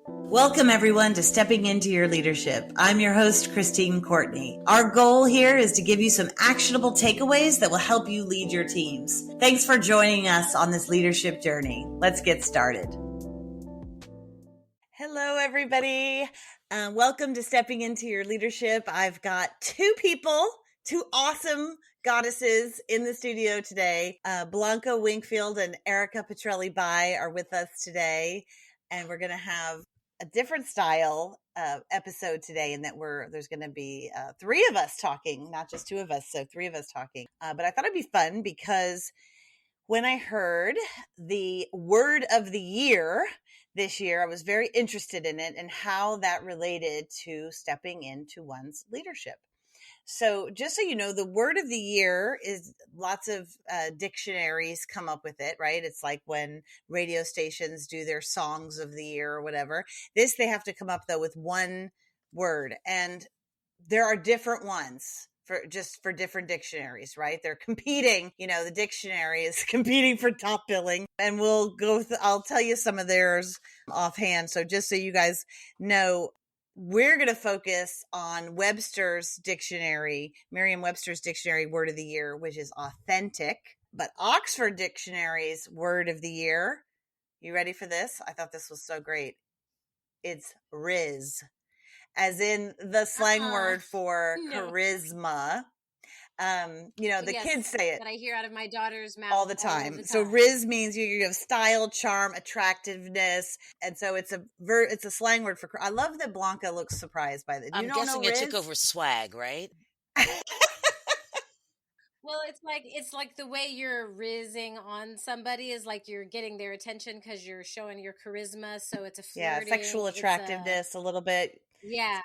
Welcome, everyone, to Stepping Into Your Leadership. I'm your host, Courtney. Our goal here is to give you some actionable takeaways that will help you lead your teams. Thanks for joining us on this leadership journey. Let's get started. Hello, everybody. Welcome to Stepping Into Your Leadership. I've got two awesome goddesses in the studio today. Blonka Winkfield and Erika Petrelli are with us today, and we're going to have a different style episode today, in that there's going to be three of us talking, not just two of us, so three of us talking. But I thought it'd be fun because when I heard the word of the year this year, I was very interested in it and how that related to stepping into one's leadership. So just so you know, the word of the year is lots of dictionaries come up with it, right? It's like when radio stations do their songs of the year or whatever. They have to come up, though, with one word. And there are different ones for different dictionaries, right? They're competing. The dictionary is competing for top billing. And I'll tell you some of theirs offhand. So just so you guys know, we're going to focus on Webster's dictionary, Merriam-Webster's dictionary word of the year, which is authentic. But Oxford Dictionary's word of the year, you ready for this? I thought this was so great. It's riz, as in the slang word for charisma. The kids say it that I hear out of my daughter's mouth all the time. So riz means you have style, charm, attractiveness, and so it's a slang word for. I love that Blonka looks surprised by that. I'm guessing it took over swag, right? Well, it's like the way you're rizzing on somebody is like you're getting their attention because you're showing your charisma. So it's a flirting, sexual attractiveness a little bit. Yeah.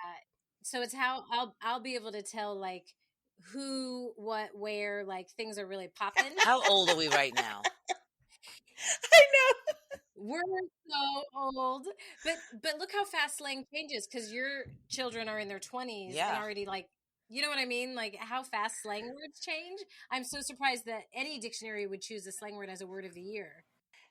So it's how I'll be able to tell like who, what, where, like things are really popping. How old are we right now? I know. We're so old, but look how fast slang changes because your children are in their 20s and already like, you know what I mean? Like how fast slang words change. I'm so surprised that any dictionary would choose a slang word as a word of the year.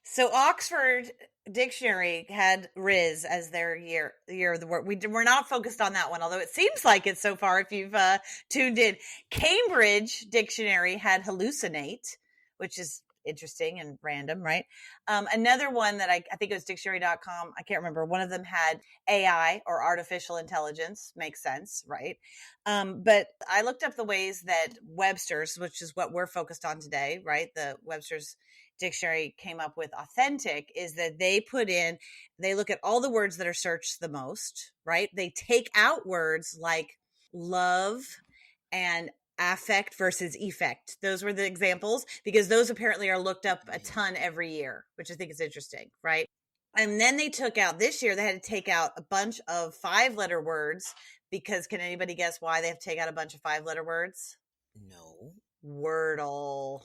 So Oxford Dictionary had riz as their year of the word. We're not focused on that one, although it seems like it so far if you've tuned in. Cambridge Dictionary had hallucinate, which is interesting and random, right? Another one that I think it was dictionary.com. I can't remember. One of them had AI or artificial intelligence. Makes sense, right? But I looked up the ways that Webster's, which is what we're focused on today, right? The Webster's dictionary came up with authentic is that they look at all the words that are searched the most, right? They take out words like love and affect versus effect. Those were the examples because those apparently are looked up a ton every year, which I think is interesting, right? And then this year they had to take out a bunch of 5-letter words because can anybody guess why they have to take out a bunch of 5-letter words? No. Wordle.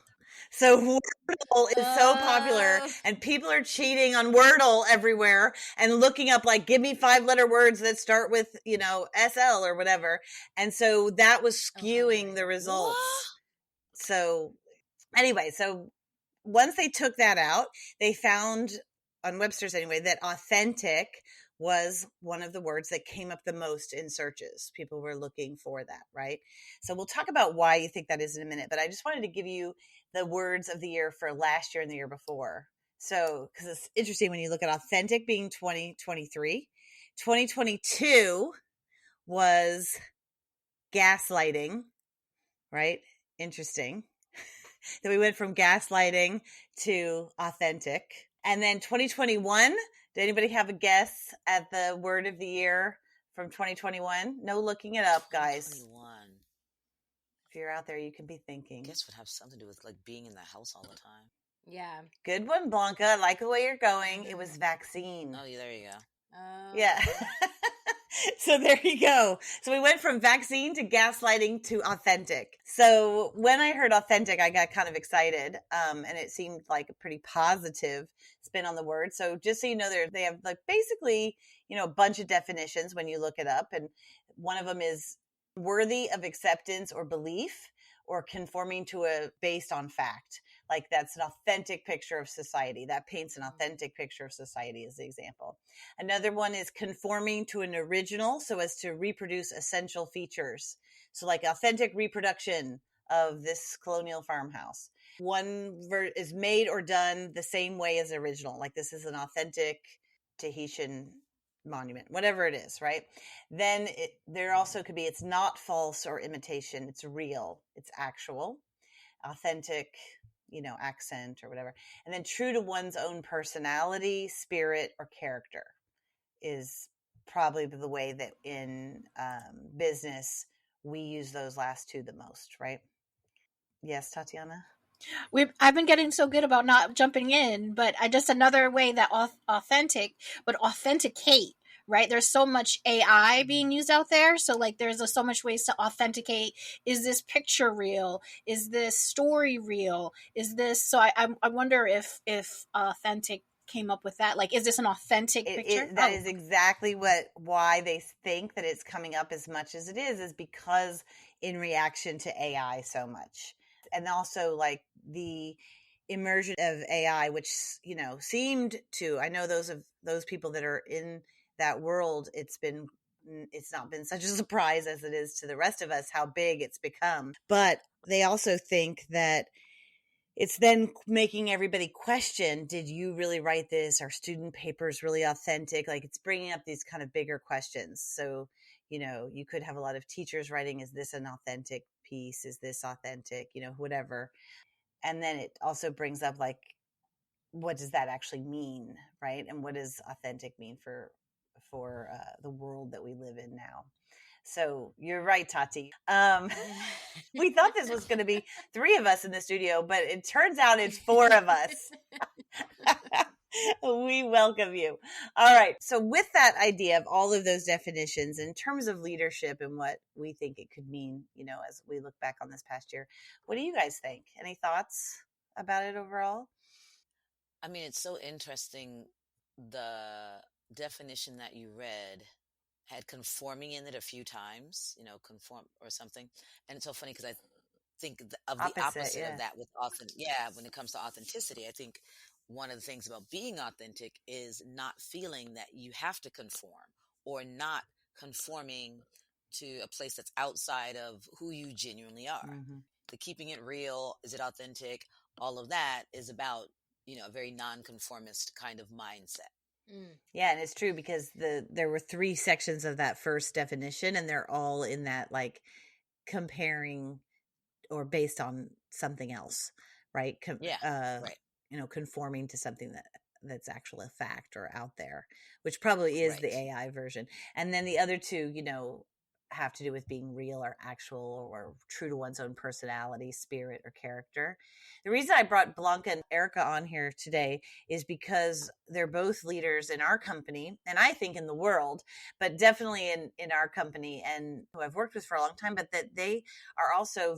So Wordle is so popular and people are cheating on Wordle everywhere and looking up like, give me 5-letter words that start with, SL or whatever. And so that was skewing the results. What? So anyway, once they took that out, they found on Webster's anyway, that authentic was one of the words that came up the most in searches. People were looking for that, right? So we'll talk about why you think that is in a minute, but I just wanted to give you the words of the year for last year and the year before. So, because it's interesting when you look at authentic being 2023, 2022 was gaslighting, right? Interesting. Then we went from gaslighting to authentic. And then 2021, did anybody have a guess at the word of the year from 2021? No looking it up, guys. 2021. If you're out there, you can be thinking. I guess would have something to do with like being in the house all the time. Yeah. Good one, Blonka. I like the way you're going. It was vaccine. Oh, yeah, there you go. Yeah. So there you go. So we went from vaccine to gaslighting to authentic. So when I heard authentic, I got kind of excited. And it seemed like a pretty positive spin on the word. So just so you know, they have like basically, a bunch of definitions when you look it up. And one of them is worthy of acceptance or belief or conforming to based on fact. Like that's an authentic picture of society. That paints an authentic picture of society as the example. Another one is conforming to an original so as to reproduce essential features. So like authentic reproduction of this colonial farmhouse. One is made or done the same way as the original. Like this is an authentic Tahitian monument, whatever it is, right? Then there also could be, it's not false or imitation. It's real. It's actual, authentic, accent or whatever. And then true to one's own personality, spirit, or character is probably the way that in business we use those last two the most, right? Yes, Tatiana? I've been getting so good about not jumping in, but just another way that authentic, but authenticate, right? There's so much AI being used out there. So like there's so much ways to authenticate. Is this picture real? Is this story real? Is this, so I wonder if authentic came up with that. Like, is this an authentic picture? That is exactly why they think that it's coming up as much as it is because in reaction to AI so much. And also like the immersion of AI, which, seemed to, I know those people that are in that world, it's not been such a surprise as it is to the rest of us how big it's become. But they also think that it's then making everybody question, did you really write this? Are student papers really authentic? Like it's bringing up these kind of bigger questions. So, you could have a lot of teachers writing, is this an authentic piece? Is this authentic? Whatever. And then it also brings up like, what does that actually mean? Right. And what does authentic mean for the world that we live in now? So you're right, Tati. We thought this was going to be 3 of us in the studio, but it turns out it's 4 of us. We welcome you. All right. So with that idea of all of those definitions in terms of leadership and what we think it could mean, as we look back on this past year, what do you guys think? Any thoughts about it overall? I mean, it's so interesting. The definition that you read had conforming in it a few times, conform or something. And it's so funny because I think of the opposite of that with when it comes to authenticity. I think one of the things about being authentic is not feeling that you have to conform or not conforming to a place that's outside of who you genuinely are. Mm-hmm. The keeping it real, is it authentic? All of that is about, a very nonconformist kind of mindset. Yeah, and it's true because there were 3 sections of that first definition, and they're all in that like comparing or based on something else, right? Right. Conforming to something that's actually a fact or out there, which probably is the AI version. And then the other 2, have to do with being real or actual or true to one's own personality, spirit, or character. The reason I brought Blonka and Erika on here today is because they're both leaders in our company, and I think in the world, but definitely in our company, and who I've worked with for a long time, but that they are also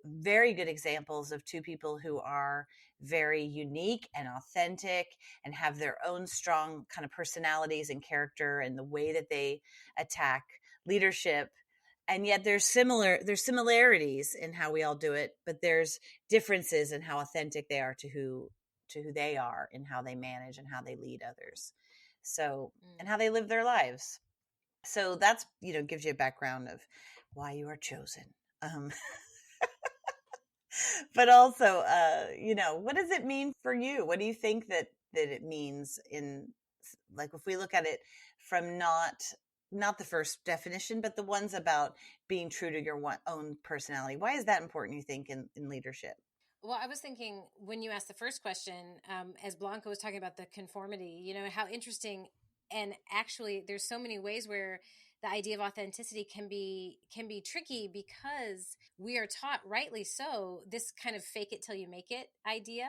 very good examples of 2 people who are very unique and authentic and have their own strong kind of personalities and character and the way that they attack leadership. And yet there's similarities in how we all do it, but there's differences in how authentic they are to who they are and how they manage and how they lead others. So, and how they live their lives. So that's, gives you a background of why you are chosen. But also, what does it mean for you? What do you think that it means in, like, if we look at it from not the first definition, but the ones about being true to your own personality? Why is that important, you think, in leadership? Well, I was thinking when you asked the first question, as Blonka was talking about the conformity, how interesting. And actually, there's so many ways where the idea of authenticity can be tricky because we are taught, rightly so, this kind of fake it till you make it idea,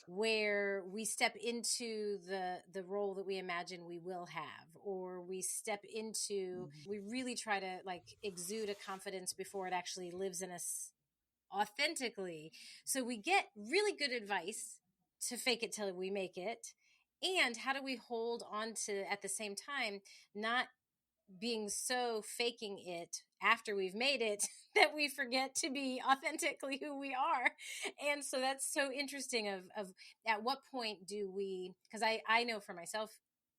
where we step into the role that we imagine we will have, or we step into, we really try to like exude a confidence before it actually lives in us authentically. So we get really good advice to fake it till we make it. And how do we hold on to, at the same time, not being so faking it after we've made it that we forget to be authentically who we are. And so that's so interesting of at what point do we, because I know for myself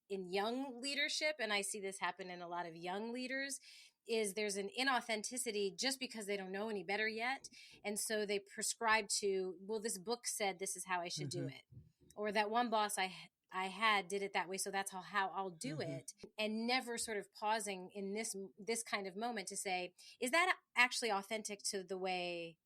in young leadership, and I see this happen in a lot of young leaders, is there's an inauthenticity just because they don't know any better yet. And so they prescribe to, well, this book said this is how I should do it. Or that one boss I had did it that way, so that's how I'll do it, and never sort of pausing in this kind of moment to say, is that actually authentic to the way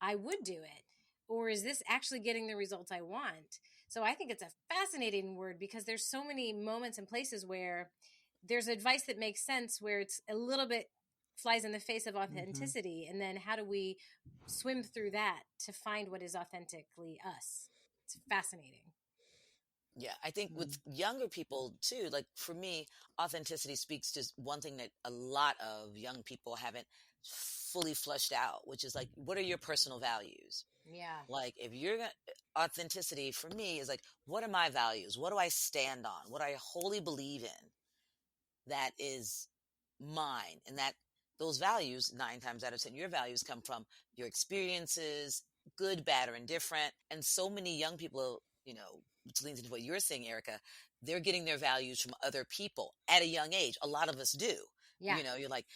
I would do it, or is this actually getting the results I want? So I think it's a fascinating word, because there's so many moments and places where there's advice that makes sense, where it's a little bit flies in the face of authenticity, and then how do we swim through that to find what is authentically us? It's fascinating. Yeah, I think with younger people too, like for me, authenticity speaks to one thing that a lot of young people haven't fully fleshed out, which is like, what are your personal values? Yeah. Like if you're gonna, authenticity for me is like, what are my values? What do I stand on? What I wholly believe in that is mine? And that those values, 9 times out of 10, your values come from your experiences, good, bad, or indifferent. And so many young people, which leans into what you're saying, Erika, they're getting their values from other people at a young age. A lot of us do. Yeah. You're like,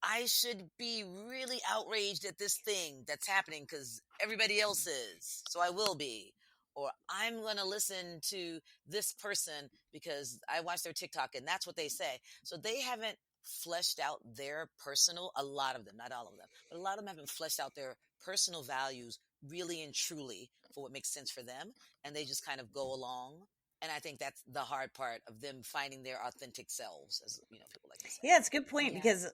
I should be really outraged at this thing that's happening because everybody else is. So I will be. Or I'm going to listen to this person because I watch their TikTok and that's what they say. So they haven't fleshed out their personal, a lot of them, not all of them, but a lot of them haven't fleshed out their personal values really and truly for what makes sense for them. And they just kind of go along. And I think that's the hard part of them finding their authentic selves, as people like to say. Yeah, it's a good point because,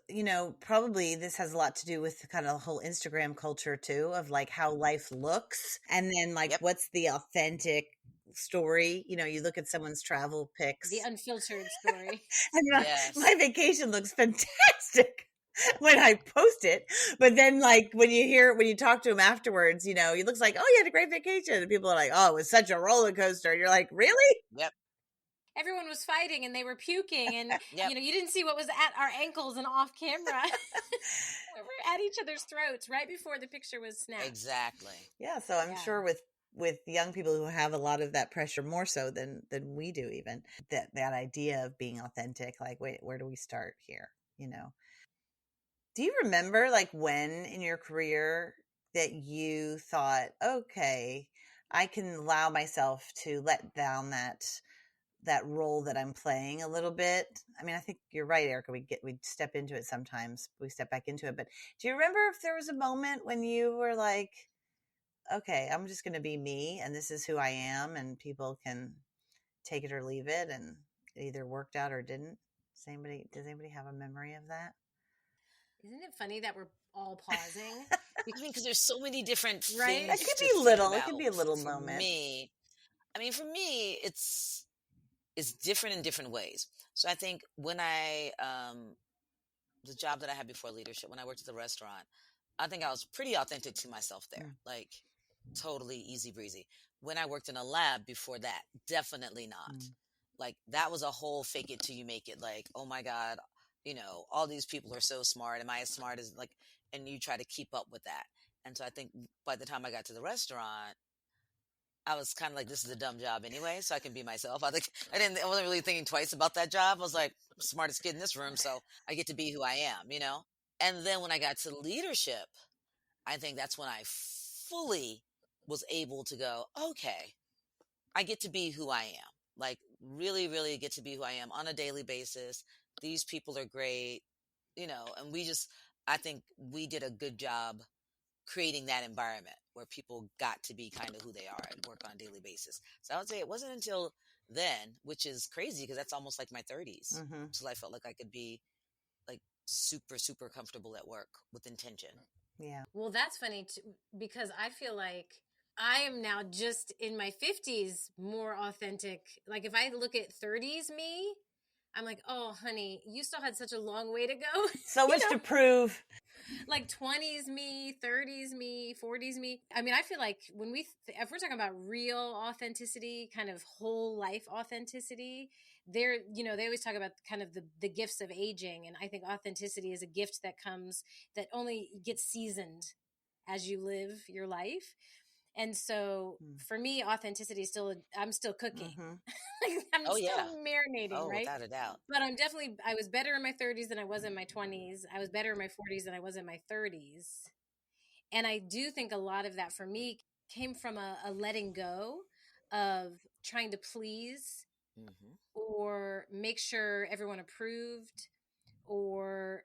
probably this has a lot to do with kind of the whole Instagram culture too, of like how life looks. And then like, what's the authentic story? You look at someone's travel pics. The unfiltered story. And my vacation looks fantastic when I post it. But then like when you talk to him afterwards, it looks like, oh, you had a great vacation. And people are like, oh, it was such a roller coaster. And you're like, really? Yep. Everyone was fighting and they were puking and, you didn't see what was at our ankles and off camera. We were at each other's throats right before the picture was snapped. Exactly. Yeah. So I'm sure with young people who have a lot of that pressure, more so than we do, even that idea of being authentic, like, wait, where do we start here? Do you remember like when in your career that you thought, okay, I can allow myself to let down that role that I'm playing a little bit? I mean, I think you're right, Erika. We step into it sometimes. We step back into it. But do you remember if there was a moment when you were like, okay, I'm just going to be me and this is who I am and people can take it or leave it, and it either worked out or didn't? Does anybody have a memory of that? Isn't it funny that we're all pausing? Because there's so many different things. It could be little. It could be a little moment. For me, it's different in different ways. So I think when the job that I had before leadership, when I worked at the restaurant, I think I was pretty authentic to myself there. Like totally easy breezy. When I worked in a lab before that, definitely not. Like that was a whole fake it till you make it. Like, oh my God, all these people are so smart. Am I as smart as like, and you try to keep up with that. And so I think by the time I got to the restaurant, I was kind of like, this is a dumb job anyway, so I can be myself. I wasn't really thinking twice about that job. I was like, smartest kid in this room, so I get to be who I am, And then when I got to leadership, I think that's when I fully was able to go, okay, I get to be who I am. Like really, really get to be who I am on a daily basis. These people are great, and I think we did a good job creating that environment where people got to be kind of who they are and work on a daily basis. So I would say it wasn't until then, which is crazy because that's almost like my 30s, until I felt like I could be like super, super comfortable at work with intention. Yeah. Well, that's funny too, because I feel like I am now just in my 50s more authentic. Like if I look at 30s me, I'm like, oh, honey, you still had such a long way to go. So much to prove. Like 20s me, 30s me, 40s me. I mean, I feel like if we're talking about real authenticity, kind of whole life authenticity, they're, they always talk about kind of the gifts of aging. And I think authenticity is a gift that only gets seasoned as you live your life. And so for me, authenticity is I'm still cooking. I'm still marinating, right? Without a doubt. But I was better in my 30s than I was in my 20s. I was better in my 40s than I was in my 30s. And I do think a lot of that for me came from a letting go of trying to please or make sure everyone approved, or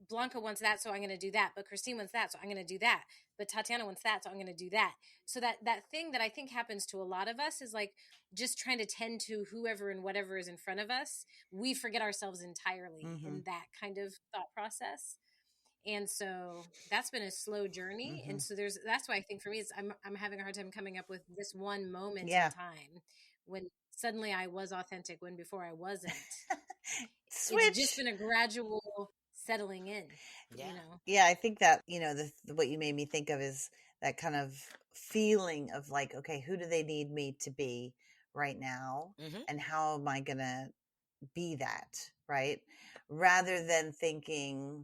Blonka wants that, so I'm going to do that. But Christine wants that, so I'm going to do that. But Tatiana wants that, so I'm going to do that. So that thing that I think happens to a lot of us is like just trying to tend to whoever and whatever is in front of us. We forget ourselves entirely in that kind of thought process. And so that's been a slow journey. And so that's why I think for me, I'm having a hard time coming up with this one moment in time when suddenly I was authentic, when before I wasn't. Switch. It's just been a gradual settling in, Yeah, I think that, what you made me think of is that kind of feeling of like, okay, who do they need me to be right now? And how am I going to be that, right? Rather than thinking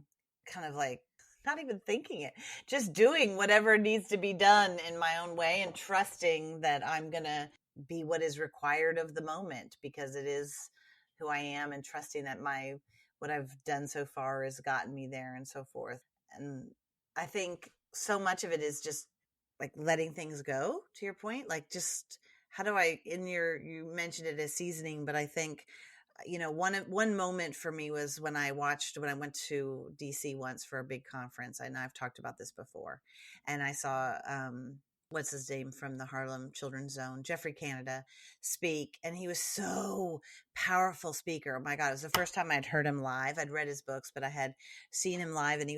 kind of like, not even thinking it, just doing whatever needs to be done in my own way and trusting that I'm going to be what is required of the moment because it is who I am, and trusting that what I've done so far has gotten me there and so forth. And I think so much of it is just like letting things go, to your point. Like, just how do you mentioned it as seasoning, but I think, one moment for me was when I went to DC once for a big conference. And I've talked about this before, and I saw, what's his name from the Harlem Children's Zone, Jeffrey Canada, speak. And he was so powerful speaker. Oh my God. It was the first time I'd heard him live. I'd read his books, but I had seen him live, and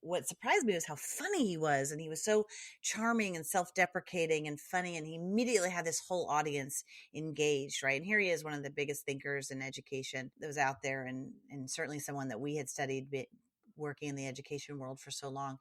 what surprised me was how funny he was. And he was so charming and self-deprecating and funny. And he immediately had this whole audience engaged, right? And here he is, one of the biggest thinkers in education that was out there. And certainly someone that we had studied working in the education world for so long.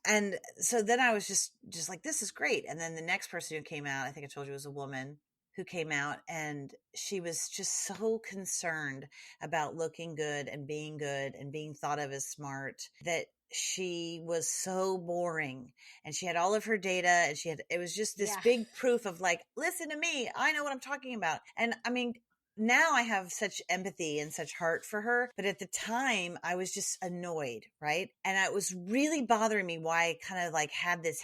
And so then I was just like, this is great. And then the next person who came out, I think I told you, was a woman who came out, and she was just so concerned about looking good and being thought of as smart, that she was so boring. And she had all of her data, and it was just this big proof of like, listen to me, I know what I'm talking about. And I mean, now I have such empathy and such heart for her. But at the time I was just annoyed, right? And it was really bothering me why I kind of like had this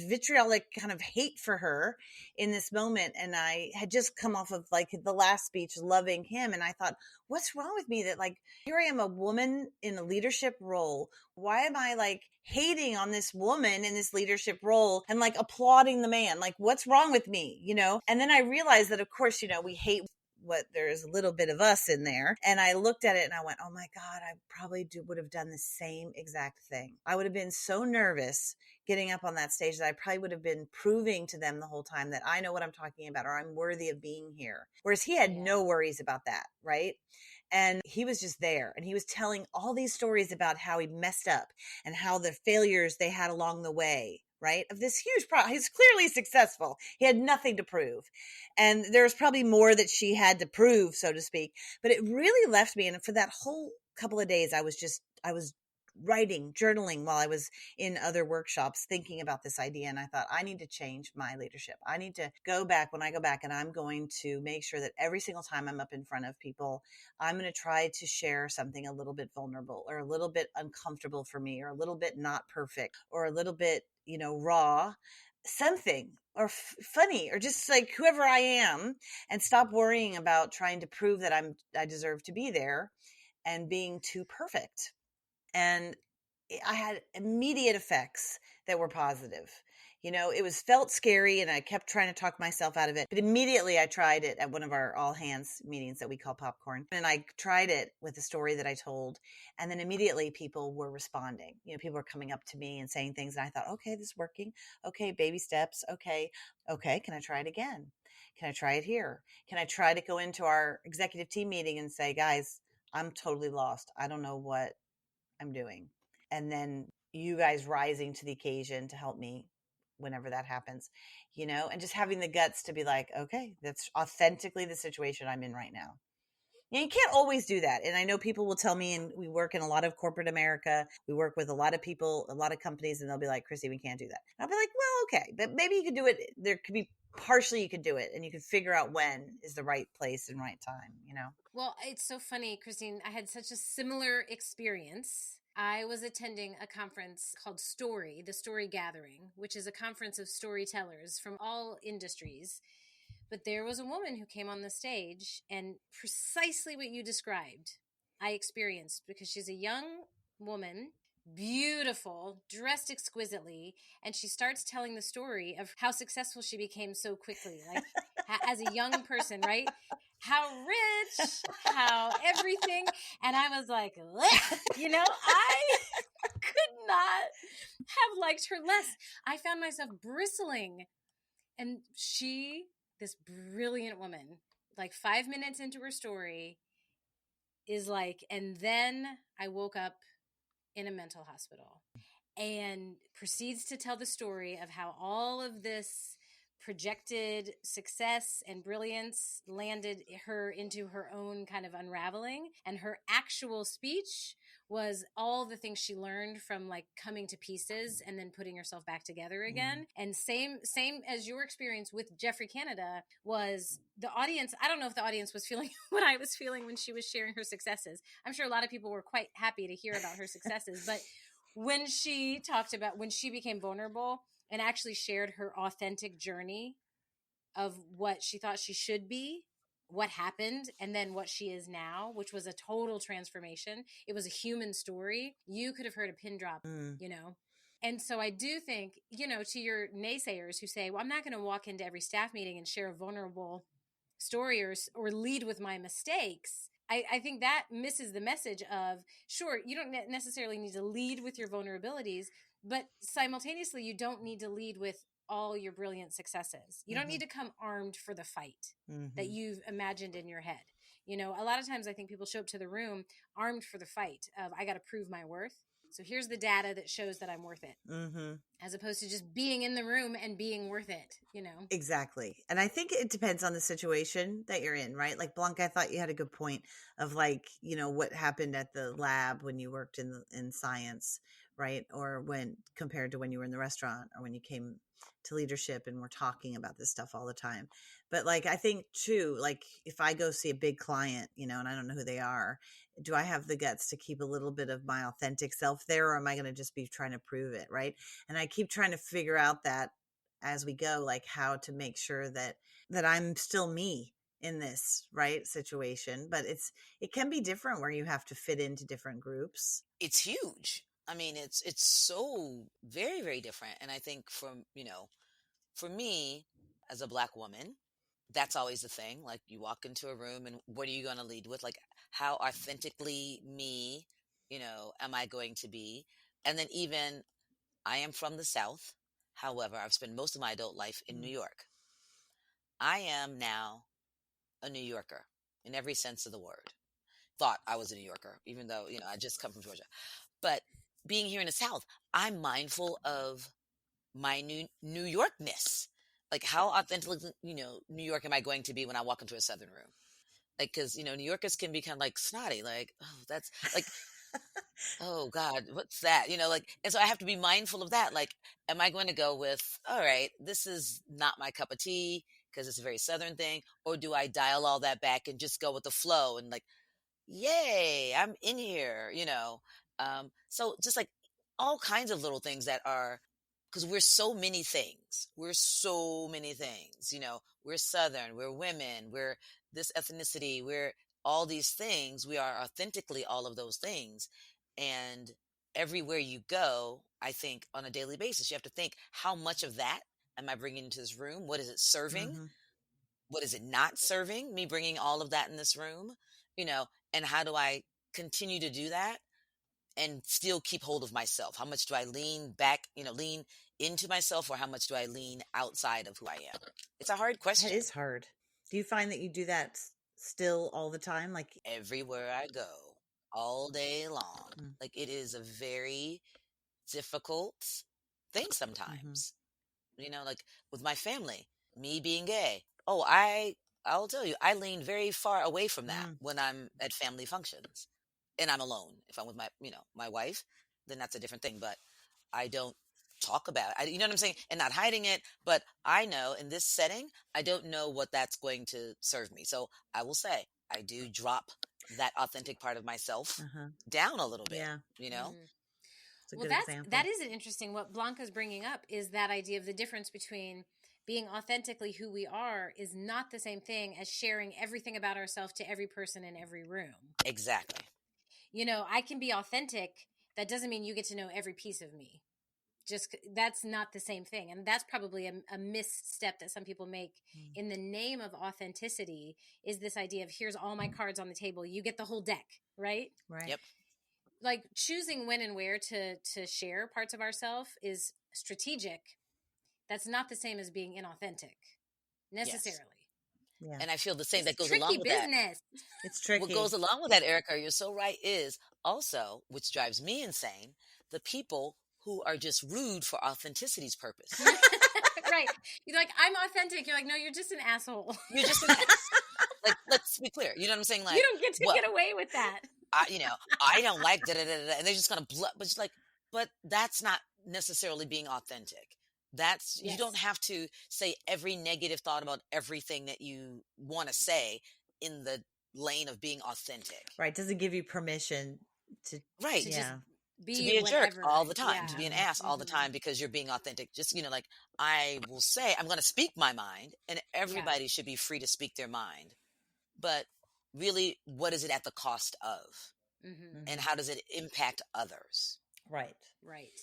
vitriolic kind of hate for her in this moment. And I had just come off of like the last speech loving him. And I thought, what's wrong with me that like, here I am, a woman in a leadership role. Why am I like hating on this woman in this leadership role and like applauding the man? Like, what's wrong with me? And then I realized that, of course, we hate there's a little bit of us in there. And I looked at it and I went, oh my God, I probably would have done the same exact thing. I would have been so nervous getting up on that stage that I probably would have been proving to them the whole time that I know what I'm talking about, or I'm worthy of being here. Whereas he had no worries about that, right? And he was just there, and he was telling all these stories about how he messed up and how the failures they had along the way, right? Of this huge problem. He's clearly successful. He had nothing to prove. And there was probably more that she had to prove, so to speak. But it really left me. And for that whole couple of days, I was writing, journaling while I was in other workshops, thinking about this idea. And I thought, I need to change my leadership. I need to go back when I go back, and I'm going to make sure that every single time I'm up in front of people, I'm going to try to share something a little bit vulnerable, or a little bit uncomfortable for me, or a little bit not perfect, or a little bit, raw, something, or funny, or just like whoever I am, and stop worrying about trying to prove that I deserve to be there and being too perfect. And I had immediate effects that were positive. It felt scary, and I kept trying to talk myself out of it. But immediately I tried it at one of our all hands meetings that we call popcorn. And I tried it with a story that I told. And then immediately people were responding. People were coming up to me and saying things. And I thought, okay, this is working. Okay, baby steps. Okay. Can I try it again? Can I try it here? Can I try to go into our executive team meeting and say, guys, I'm totally lost. I don't know what I'm doing. And then you guys rising to the occasion to help me whenever that happens, and just having the guts to be like, okay, that's authentically the situation I'm in right now. You can't always do that. And I know people will tell me, and we work in a lot of corporate America. We work with a lot of people, a lot of companies, and they'll be like, Chrissy, we can't do that. And I'll be like, well, okay, but maybe you could do it. There could be partially you could do it, and you could figure out when is the right place and right time. Well, it's so funny, Christine. I had such a similar experience. I was attending a conference called Story, the Story Gathering, which is a conference of storytellers from all industries. But there was a woman who came on the stage, and precisely what you described, I experienced, because she's a young woman, beautiful, dressed exquisitely, and she starts telling the story of how successful she became so quickly, like as a young person, right? How rich, how everything. And I was like, I could not have liked her less. I found myself bristling. And this brilliant woman, like 5 minutes into her story, is like, and then I woke up in a mental hospital, and proceeds to tell the story of how all of this projected success and brilliance landed her into her own kind of unraveling. And her actual speech was all the things she learned from like coming to pieces and then putting herself back together again. And same as your experience with Jeffrey Canada was the audience. I don't know if the audience was feeling what I was feeling when she was sharing her successes. I'm sure a lot of people were quite happy to hear about her successes, but when she talked about when she became vulnerable and actually shared her authentic journey of what she thought she should be, what happened, and then what she is now, which was a total transformation. It was a human story. You could have heard a pin drop, And so I do think, to your naysayers who say, well, I'm not going to walk into every staff meeting and share a vulnerable story or lead with my mistakes. I think that misses the message of, sure, you don't necessarily need to lead with your vulnerabilities, but simultaneously, you don't need to lead with all your brilliant successes. You don't need to come armed for the fight that you've imagined in your head. A lot of times I think people show up to the room armed for the fight of, I got to prove my worth. So here's the data that shows that I'm worth it, as opposed to just being in the room and being worth it, Exactly. And I think it depends on the situation that you're in, right? Like Blonka, I thought you had a good point of like, what happened at the lab when you worked in science, right? Or when compared to when you were in the restaurant or when you came to leadership and we're talking about this stuff all the time. But like, I think too, like if I go see a big client, and I don't know who they are, do I have the guts to keep a little bit of my authentic self there, or am I going to just be trying to prove it? Right. And I keep trying to figure out that as we go, like how to make sure that I'm still me in this right situation. But it can be different where you have to fit into different groups. It's huge. I mean, it's so very, very different. And I think for me as a Black woman, that's always the thing. Like you walk into a room and what are you going to lead with? Like how authentically me, am I going to be? And then even I am from the South. However, I've spent most of my adult life in New York. I am now a New Yorker in every sense of the word. Thought I was a New Yorker, even though, I just come from Georgia. But being here in the South, I'm mindful of my New Yorkness. Like how authentically, New York am I going to be when I walk into a Southern room? Like, cause, New Yorkers can be kind of like snotty, like, oh, that's like, oh God, what's that? And so I have to be mindful of that. Like, am I going to go with, all right, this is not my cup of tea because it's a very Southern thing, or do I dial all that back and just go with the flow and like, yay, I'm in here, so just like all kinds of little things that are, because we're so many things. We're so many things, we're Southern, we're women, we're this ethnicity, we're all these things. We are authentically all of those things. And everywhere you go, I think on a daily basis, you have to think, how much of that am I bringing into this room? What is it serving? What is it not serving? Me bringing all of that in this room, and how do I continue to do that and still keep hold of myself? How much do I lean back, lean into myself, or how much do I lean outside of who I am? It's a hard question. It is hard. Do you find that you do that still all the time? Like everywhere I go, all day long. Like it is a very difficult thing sometimes. like with my family, me being gay. Oh, I'll tell you, I lean very far away from that when I'm at family functions and I'm alone. If I'm with my wife, then that's a different thing, but I don't talk about it. You know what I'm saying? And not hiding it, but I know in this setting, I don't know what that's going to serve me. So I will say, I do drop that authentic part of myself down a little bit, Yeah. Mm-hmm. It's a Well, good example. that is an interesting. What Blanca's bringing up is that idea of the difference between being authentically who we are is not the same thing as sharing everything about ourselves to every person in every room. Exactly. I can be authentic. That doesn't mean you get to know every piece of me. That's not the same thing. And that's probably a misstep that some people make in the name of authenticity, is this idea of here's all my cards on the table. You get the whole deck, right? Right. Yep. Like choosing when and where to share parts of ourselves is strategic. That's not the same as being inauthentic necessarily. Yes. Yeah. And I feel the same. It's that goes tricky along with business. that. It's tricky. What goes along with that, Erika, you're so right, is also, which drives me insane, the people who are just rude for authenticity's purpose. Right. You're like, I'm authentic. You're like, no, you're just an asshole. You're just an ass. Like, let's be clear. You know what I'm saying? Like, you don't get to get away with that. I don't like da-da-da-da-da, and they're just going to but it's like, but that's not necessarily being authentic. That's, you don't have to say every negative thought about everything that you want to say in the lane of being authentic. Right. Doesn't give you permission to. Right. To just be a jerk all the time, to be an ass all the Mm-hmm. time because you're being authentic. Just, like, I will say, I'm going to speak my mind, and everybody should be free to speak their mind. But really, what is it at the cost of? Mm-hmm. And how does it impact others? Right. Right.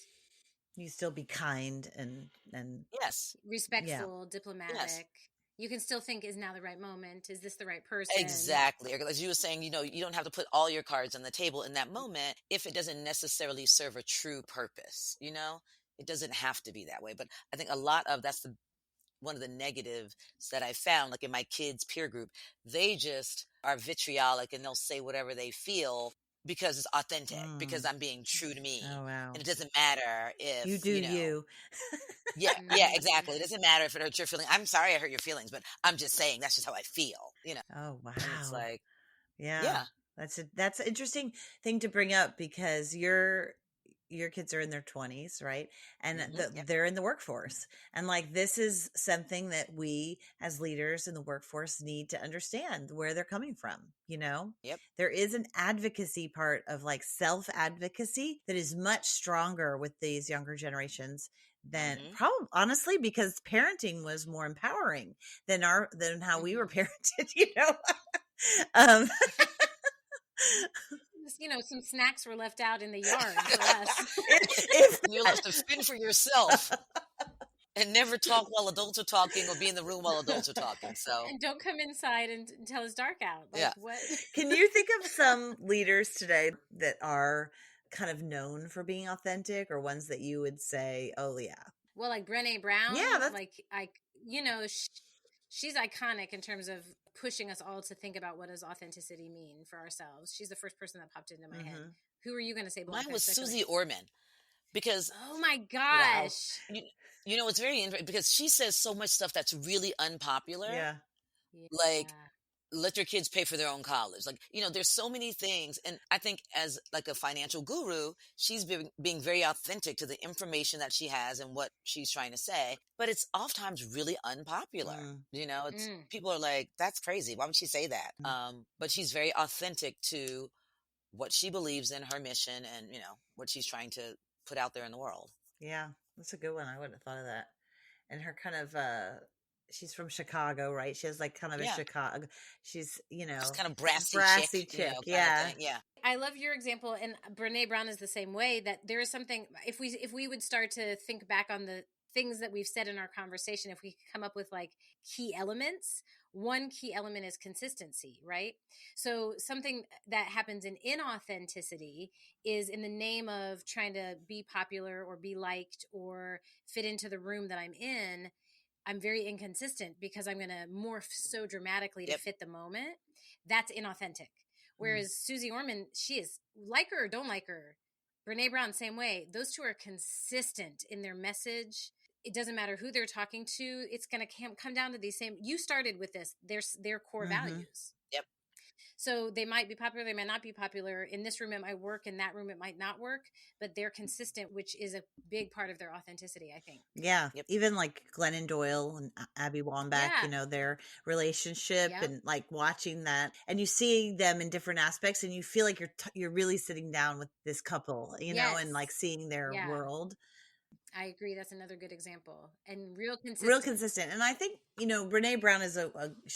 You still be kind and yes, respectful, diplomatic. Yes. You can still think, is now the right moment? Is this the right person? Exactly. As you were saying, you don't have to put all your cards on the table in that moment if it doesn't necessarily serve a true purpose. It doesn't have to be that way. But I think a lot of that's one of the negatives that I found, like in my kids' peer group, they just are vitriolic and they'll say whatever they feel because it's authentic, because I'm being true to me. Oh, wow. And it doesn't matter if you do you. Yeah, exactly. It doesn't matter if it hurts your feelings. I'm sorry I hurt your feelings, but I'm just saying that's just how I feel, Oh, wow. And it's like, yeah. That's an interesting thing to bring up, because your kids are in their 20s, right? And they're in the workforce. And like, this is something that we as leaders in the workforce need to understand where they're coming from. Yep. There is an advocacy part of like self-advocacy that is much stronger with these younger generations than probably, honestly, because parenting was more empowering than how we were parented, Some snacks were left out in the yard for us. If you have to fend for yourself and never talk while adults are talking, or be in the room while adults are talking. So, and don't come inside until it's dark out. What? Can you think of some leaders today that are kind of known for being authentic, or ones that you would say, oh yeah? Well, like Brené Brown. Yeah, that's... she's iconic in terms of pushing us all to think about what does authenticity mean for ourselves. She's the first person that popped into my head. Who are you going to say? Mine was Susie Orman, because oh my gosh, wow. It's very interesting because she says so much stuff that's really unpopular. Yeah. Like, let your kids pay for their own college. Like, there's so many things. And I think as like a financial guru, she's being very authentic to the information that she has and what she's trying to say. But it's oftentimes really unpopular. It's people are like, that's crazy. Why would she say that? But she's very authentic to what she believes in, her mission, and, what she's trying to put out there in the world. Yeah, that's a good one. I wouldn't have thought of that. And her kind of, she's from Chicago, right? She has like kind of a Chicago, she's, just kind of brassy chick. Yeah. Yeah. I love your example. And Brené Brown is the same way, that there is something, if we would start to think back on the things that we've said in our conversation, if we could come up with like key elements, one key element is consistency, right? So something that happens in inauthenticity is in the name of trying to be popular or be liked or fit into the room that I'm in, I'm very inconsistent because I'm going to morph so dramatically to fit the moment. That's inauthentic. Whereas Susie Orman, she is, like her or don't like her. Brené Brown, same way. Those two are consistent in their message. it doesn't matter who they're talking to. It's going to come down to these same, you started with this, their core values. Yep. So they might be popular, they might not be popular. In this room it might work, in that room it might not work, but they're consistent, which is a big part of their authenticity, I think. Yeah. Yep. Even like Glennon Doyle and Abby Wambach, you know, their relationship and like watching that, and you see them in different aspects, and you feel like you're really sitting down with this couple, you know, and like seeing their world. I agree. That's another good example, and real consistent. And I think, you know, Brene Brown is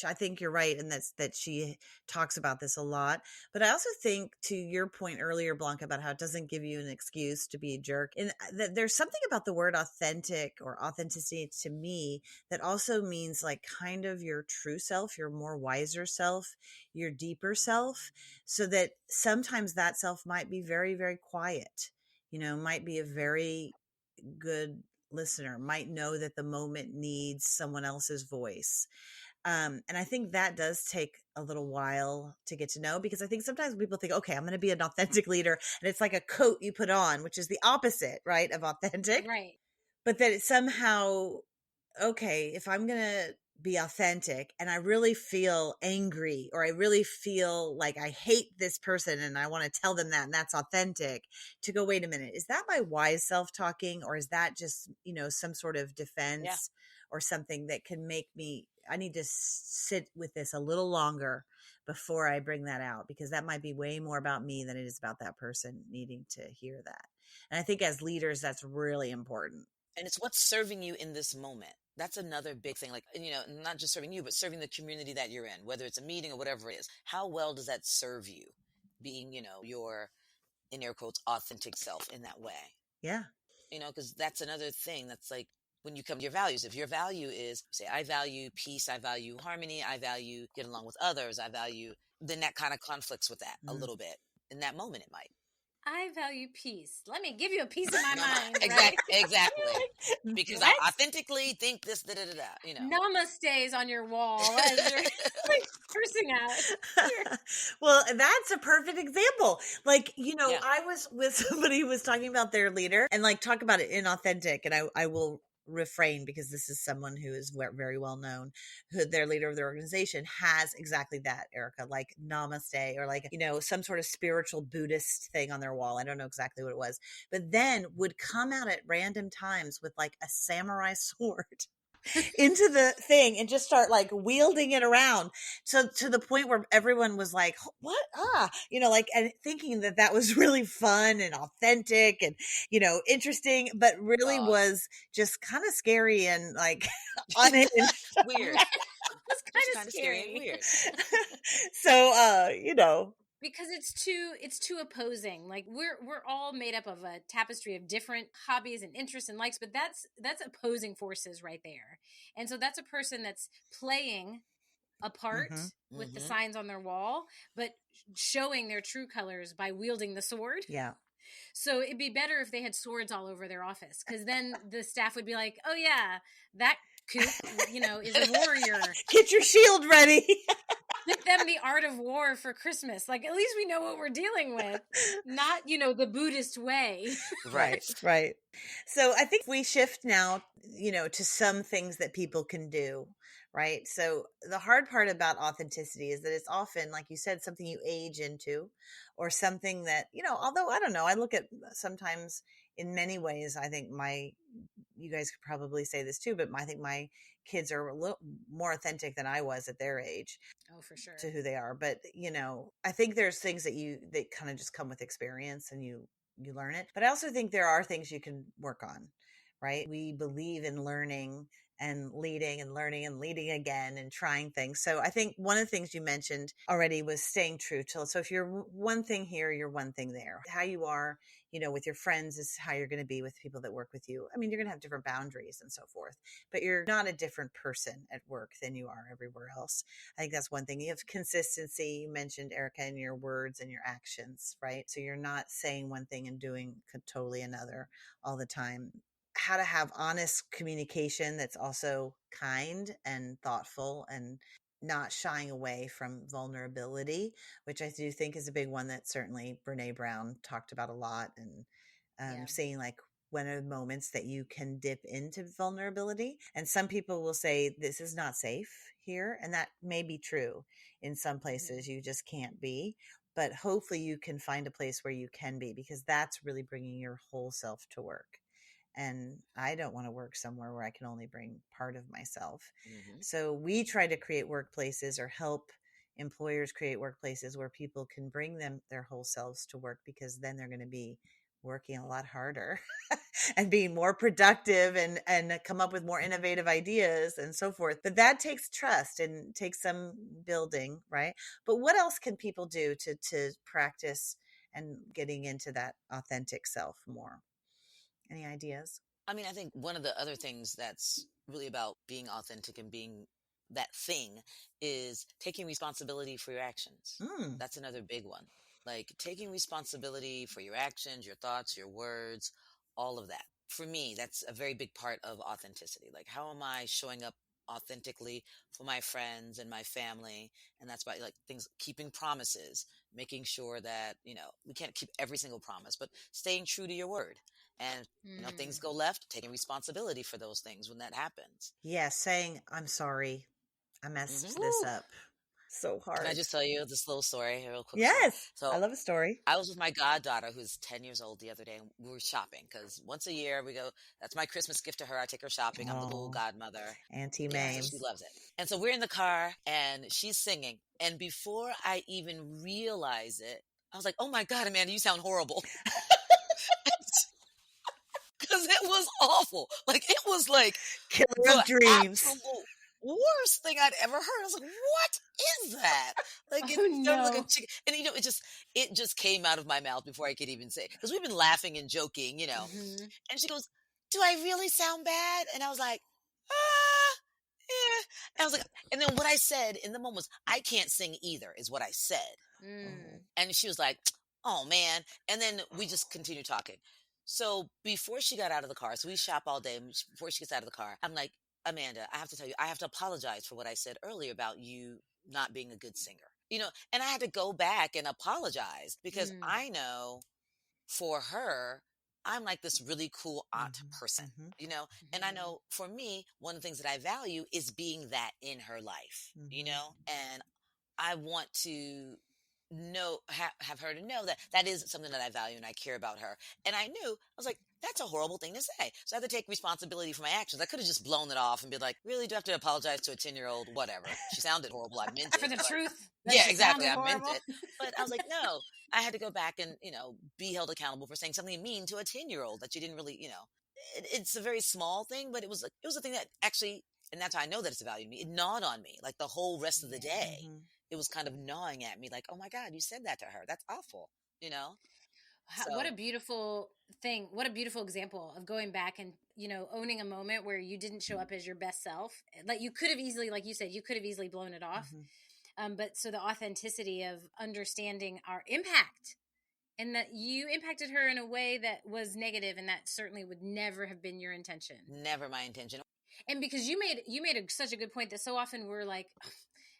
I think you're right. And that she talks about this a lot, but I also think, to your point earlier, Blonka, about how it doesn't give you an excuse to be a jerk. And there's something about the word authentic or authenticity to me that also means like kind of your true self, your more wiser self, your deeper self, so that sometimes that self might be very, very quiet, you know, might be a very good listener, might know that the moment needs someone else's voice. And I think that does take a little while to get to know, because I think sometimes people think, okay, I'm going to be an authentic leader, and it's like a coat you put on, which is the opposite, right, of authentic. Right. But that it's somehow, okay, if I'm going to be authentic and I really feel angry, or I really feel like I hate this person and I want to tell them that, and that's authentic, to go, wait a minute, is that my wise self talking, or is that just, you know, some sort of defense or something that can make me, I need to sit with this a little longer before I bring that out, because that might be way more about me than it is about that person needing to hear that. And I think as leaders, that's really important. And it's what's serving you in this moment. That's another big thing. Like, you know, not just serving you, but serving the community that you're in, whether it's a meeting or whatever it is. How well does that serve you, being, you know, your, in air quotes, authentic self in that way? Yeah. You know, because that's another thing that's like, when you come to your values, if your value is, say, I value peace, I value harmony, I value getting along with others, I value, then that kind of conflicts with that a little bit. In that moment, it might. I value peace. Let me give you a piece of my mind. Exactly. Because I authentically think this, you know. Namaste's on your wall as you're like cursing out. Well, that's a perfect example. Like, you know, I was with somebody who was talking about their leader, and like talk about it inauthentic. And I will refrain, because this is someone who is very well known, who their leader of their organization has exactly that, Erika, like namaste, or like, you know, some sort of spiritual Buddhist thing on their wall. I don't know exactly what it was, but then would come out at random times with like a samurai sword into the thing and just start like wielding it around. So to the point where everyone was like, what? You know, like, and thinking that that was really fun and authentic and, you know, interesting, but really was just kind of scary and like unhinged. Weird. It's kind of scary and weird. So, you know, because it's too opposing. Like we're all made up of a tapestry of different hobbies and interests and likes, but that's opposing forces right there. And so that's a person that's playing a part with the signs on their wall, but showing their true colors by wielding the sword. Yeah. So it'd be better if they had swords all over their office, because then the staff would be like, oh yeah, that kook, you know, is a warrior. Get your shield ready. Get them the art of war for Christmas. Like, at least we know what we're dealing with, not, you know, the Buddhist way. Right. So I think we shift now, you know, to some things that people can do, right? So the hard part about authenticity is that it's often, like you said, something you age into, or something that, you know, although I don't know, I look at sometimes in many ways, I think you guys could probably say this too, but I think my kids are a little more authentic than I was at their age. Oh, for sure. To who they are. But, you know, I think there's things that kind of just come with experience, and you learn it. But I also think there are things you can work on, right? We believe in learning and leading and learning and leading again and trying things. So I think one of the things you mentioned already was staying true to. So if you're one thing here, you're one thing there. How you are, you know, with your friends is how you're going to be with people that work with you. I mean, you're going to have different boundaries and so forth, but you're not a different person at work than you are everywhere else. I think that's one thing. You have consistency. You mentioned, Erika, in your words and your actions, right? So you're not saying one thing and doing totally another all the time. How to have honest communication that's also kind and thoughtful, and not shying away from vulnerability, which I do think is a big one that certainly Brene Brown talked about a lot. And saying like, one of the moments that you can dip into vulnerability. And some people will say, this is not safe here. And that may be true. In some places, you just can't be. But hopefully you can find a place where you can be, because that's really bringing your whole self to work. And I don't want to work somewhere where I can only bring part of myself. So we try to create workplaces or help employers create workplaces where people can bring their whole selves to work, because then they're going to be working a lot harder and being more productive and come up with more innovative ideas and so forth. But that takes trust and takes some building, right? But what else can people do to practice and getting into that authentic self more? Any ideas? I mean, I think one of the other things that's really about being authentic and being that thing is taking responsibility for your actions. That's another big one. Like taking responsibility for your actions, your thoughts, your words, all of that. For me, that's a very big part of authenticity. Like, how am I showing up authentically for my friends and my family? And that's by like things, keeping promises, making sure that, we can't keep every single promise, but staying true to your word. And things go left, taking responsibility for those things when that happens. Yeah, saying, I'm sorry, I messed this up. So hard. Can I just tell you this little story, a real quick Yes, story? So I love a story. I was with my goddaughter, who's 10 years old, the other day, and we were shopping because once a year we go. That's my Christmas gift to her. I take her shopping. I'm the little godmother. Auntie Yeah, Mame. so she loves it. And so we're in the car, and she's singing. And before I even realize it, I was like, "Oh my God, Amanda, you sound horrible." Because it was awful. Like, it was like Killer of dreams. Absolute worst thing I'd ever heard. I was like, what is that? Like, it sounded like a chicken. And, it just came out of my mouth before I could even say it. Because we've been laughing and joking, And she goes, do I really sound bad? And I was like, yeah. And I was like, and then what I said in the moment was, I can't sing either, is what I said. And she was like, oh, man. And then we just continued talking. So before she got out of the car, so we shop all day. And before she gets out of the car, I'm like, Amanda, I have to tell you, I have to apologize for what I said earlier about you not being a good singer. And I had to go back and apologize because I know for her, I'm like this really cool aunt person, and I know for me, one of the things that I value is being that in her life, and I want to have her to know that is something that I value and I care about her. And I was like, that's a horrible thing to say. So I had to take responsibility for my actions. I could have just blown it off and be like, really, do I have to apologize to a 10-year-old? Whatever. She sounded horrible. I meant it. For the truth. Yeah, exactly. I meant it. But I was like, no, I had to go back and, be held accountable for saying something mean to a 10-year-old that you didn't really, it's a very small thing, but it was a thing that actually, and that's how I know that it's a value to me. It gnawed on me like the whole rest of the day. It was kind of gnawing at me like, oh my God, you said that to her. That's awful, So, what a beautiful thing. What a beautiful example of going back and, owning a moment where you didn't show up as your best self. Like you could have easily, like you said, you could have easily blown it off. But so the authenticity of understanding our impact and that you impacted her in a way that was negative, and that certainly would never have been your intention. Never my intention. And because you made such a good point that so often we're like,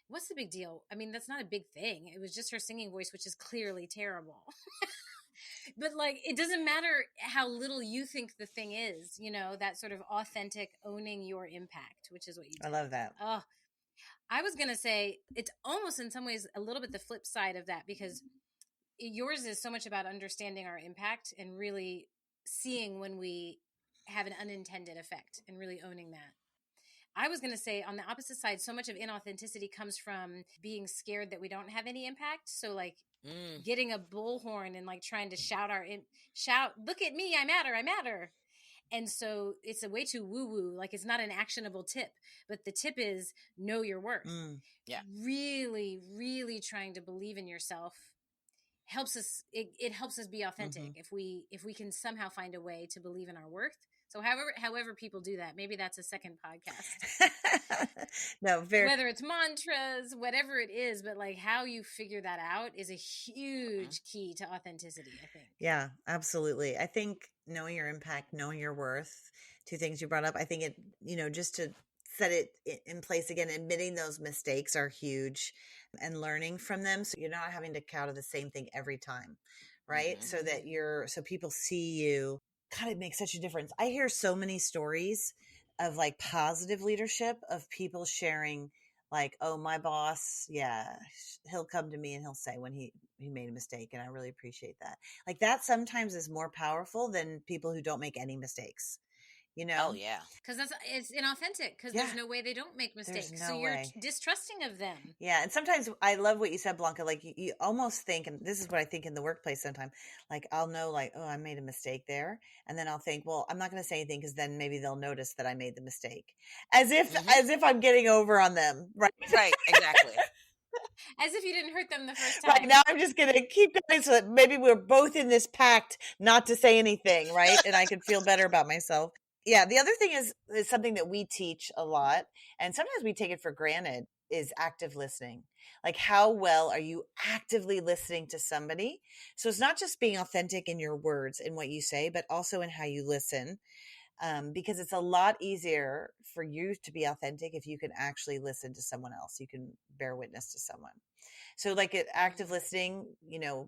what's the big deal? I mean, that's not a big thing. It was just her singing voice, which is clearly terrible. But like, it doesn't matter how little you think the thing is, that sort of authentic owning your impact, which is what you did. I love that. Oh, I was going to say it's almost in some ways a little bit the flip side of that, because yours is so much about understanding our impact and really seeing when we have an unintended effect and really owning that. I was going to say on the opposite side, so much of inauthenticity comes from being scared that we don't have any impact. So like getting a bullhorn and like trying to shout, look at me, I matter. And so it's a way too woo-woo. Like it's not an actionable tip, but the tip is know your worth. Yeah. Really, really trying to believe in yourself helps us. It helps us be authentic if we can somehow find a way to believe in our worth. So however people do that, maybe that's a second podcast. Whether it's mantras, whatever it is, but like how you figure that out is a huge key to authenticity, I think. Yeah, absolutely. I think knowing your impact, knowing your worth, two things you brought up. I think it, just to set it in place again, admitting those mistakes are huge and learning from them. So you're not having to counter the same thing every time, right? So that so people see you God, it makes such a difference. I hear so many stories of like positive leadership of people sharing like, oh, my boss, yeah, he'll come to me and he'll say when he made a mistake. And I really appreciate that. Like that sometimes is more powerful than people who don't make any mistakes, you know? Oh, yeah. Because it's inauthentic, because there's no way they don't make mistakes. There's so no you're way. distrusting of them. Yeah. And sometimes I love what you said, Blonka. Like you almost think, and this is what I think in the workplace sometimes, like I'll know like, oh, I made a mistake there. And then I'll think, well, I'm not going to say anything because then maybe they'll notice that I made the mistake as if I'm getting over on them. Right. Right. Exactly. As if you didn't hurt them the first time. Right. Now I'm just going to keep going so that maybe we're both in this pact not to say anything. Right. And I can feel better about myself. Yeah. The other thing is something that we teach a lot, and sometimes we take it for granted, is active listening. Like, how well are you actively listening to somebody? So it's not just being authentic in your words and what you say, but also in how you listen. Because it's a lot easier for you to be authentic if you can actually listen to someone else. You can bear witness to someone. So like at active listening,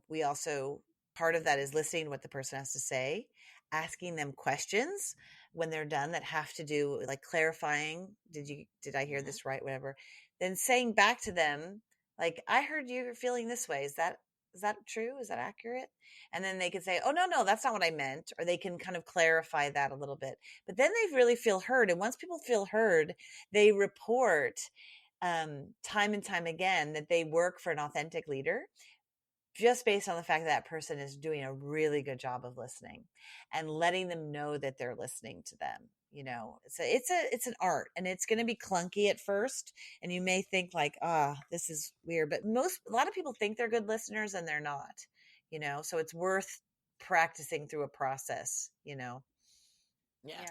we also, part of that is listening to what the person has to say, asking them questions when they're done that have to do like clarifying, did I hear this right, whatever, then saying back to them like, I heard you're feeling this way, is that true, is that accurate? And then they can say, oh no, that's not what I meant, or they can kind of clarify that a little bit, but then they really feel heard. And once people feel heard, they report time and time again that they work for an authentic leader just based on the fact that person is doing a really good job of listening and letting them know that they're listening to them. So it's an art, and it's going to be clunky at first, and you may think like, this is weird, but a lot of people think they're good listeners and they're not, so it's worth practicing through a process. Yeah.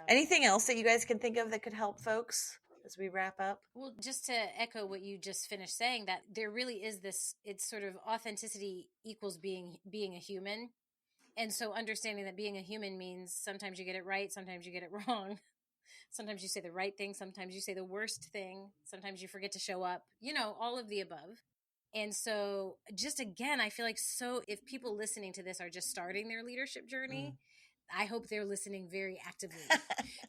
Anything else that you guys can think of that could help folks as we wrap up? Well, just to echo what you just finished saying, that there really is this, it's sort of authenticity equals being a human. And so understanding that being a human means sometimes you get it right, sometimes you get it wrong. Sometimes you say the right thing, sometimes you say the worst thing, sometimes you forget to show up, all of the above. And so just again, I feel like, so if people listening to this are just starting their leadership journey, I hope they're listening very actively,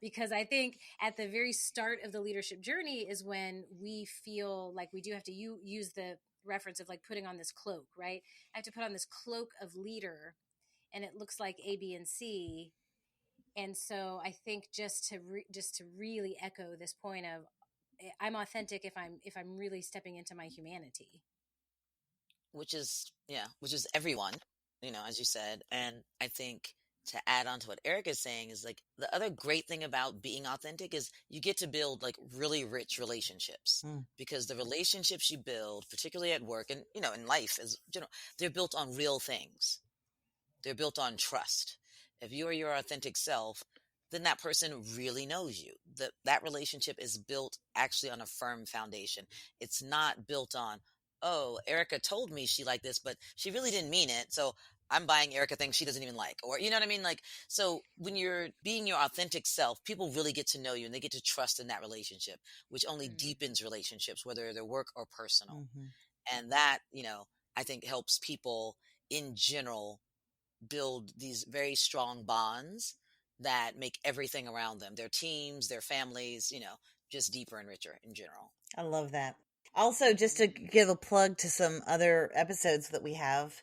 because I think at the very start of the leadership journey is when we feel like we do have to use the reference of like putting on this cloak, right? I have to put on this cloak of leader, and it looks like A, B, and C. And so I think just to really echo this point of, I'm authentic if I'm really stepping into my humanity, which is everyone, as you said. And I think to add on to what Erika is saying is like, the other great thing about being authentic is you get to build like really rich relationships, because the relationships you build, particularly at work and, in life as they're built on real things. They're built on trust. If you are your authentic self, then that person really knows you. That relationship is built actually on a firm foundation. It's not built on, oh, Erika told me she liked this, but she really didn't mean it, so I'm buying Erika things she doesn't even like. Or, you know what I mean? Like, so when you're being your authentic self, people really get to know you and they get to trust in that relationship, which only deepens relationships, whether they're work or personal. And that, I think helps people in general build these very strong bonds that make everything around them, their teams, their families, just deeper and richer in general. I love that. Also, just to give a plug to some other episodes that we have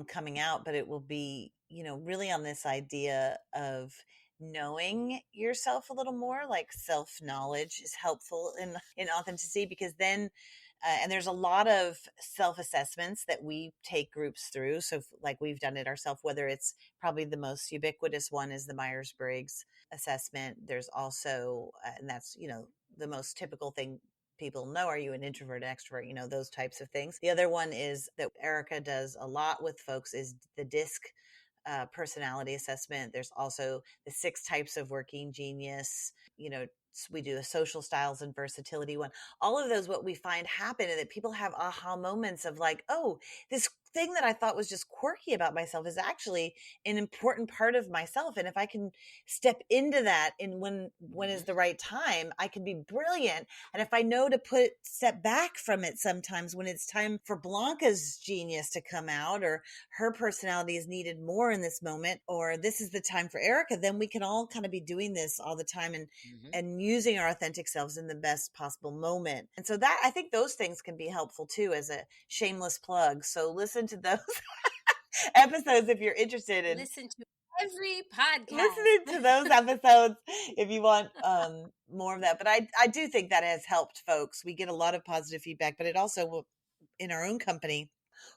coming out, but it will be, really on this idea of knowing yourself a little more. Like self-knowledge is helpful in authenticity, because then and there's a lot of self-assessments that we take groups through. So like we've done it ourselves, whether it's probably the most ubiquitous one is the Myers-Briggs assessment. There's also, and that's, the most typical thing people know, are you an introvert, an extrovert, those types of things. The other one is that Erika does a lot with folks is the DISC personality assessment. There's also the 6 types of working genius. We do a social styles and versatility one. All of those, what we find happen is that people have aha moments of like, oh, this thing that I thought was just quirky about myself is actually an important part of myself. And if I can step into that and when is the right time, I can be brilliant. And if I know to step back from it sometimes when it's time for Blonka's genius to come out, or her personality is needed more in this moment, or this is the time for Erika, then we can all kind of be doing this all the time and using our authentic selves in the best possible moment. And so that, I think those things can be helpful too, as a shameless plug. So listen to those episodes if you're interested in listen to every podcast. Listening to those episodes if you want more of that. But I do think that has helped folks. We get a lot of positive feedback, but it also will, in our own company,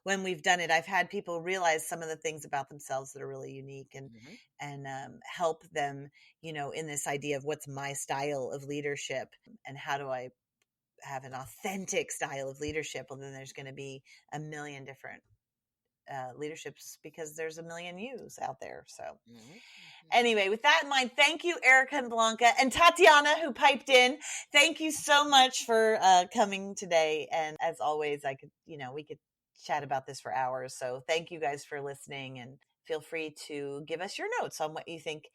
when we've done it, I've had people realize some of the things about themselves that are really unique and help them, in this idea of what's my style of leadership and how do I have an authentic style of leadership. Well, then there's going to be a million different leaderships because there's a million yous out there. So anyway, with that in mind, thank you, Erika and Blonka, and Tatiana, who piped in. Thank you so much for coming today. And as always, we could chat about this for hours. So thank you guys for listening, and feel free to give us your notes on what you think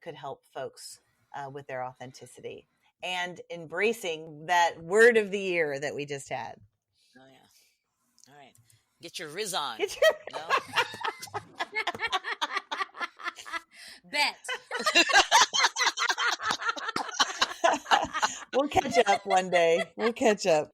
could help folks with their authenticity and embracing that word of the year that we just had. Oh, yeah. All right. Get your Riz on. Bet. We'll catch up one day. We'll catch up.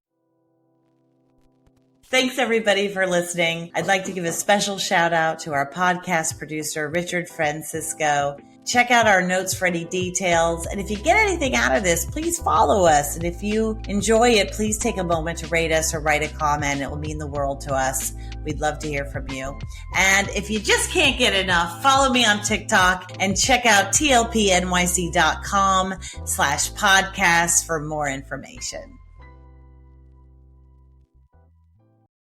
Thanks, everybody, for listening. I'd like to give a special shout out to our podcast producer, Richard Francisco. Check out our notes for any details. And if you get anything out of this, please follow us. And if you enjoy it, please take a moment to rate us or write a comment. It will mean the world to us. We'd love to hear from you. And if you just can't get enough, follow me on TikTok and check out tlpnyc.com/podcast for more information.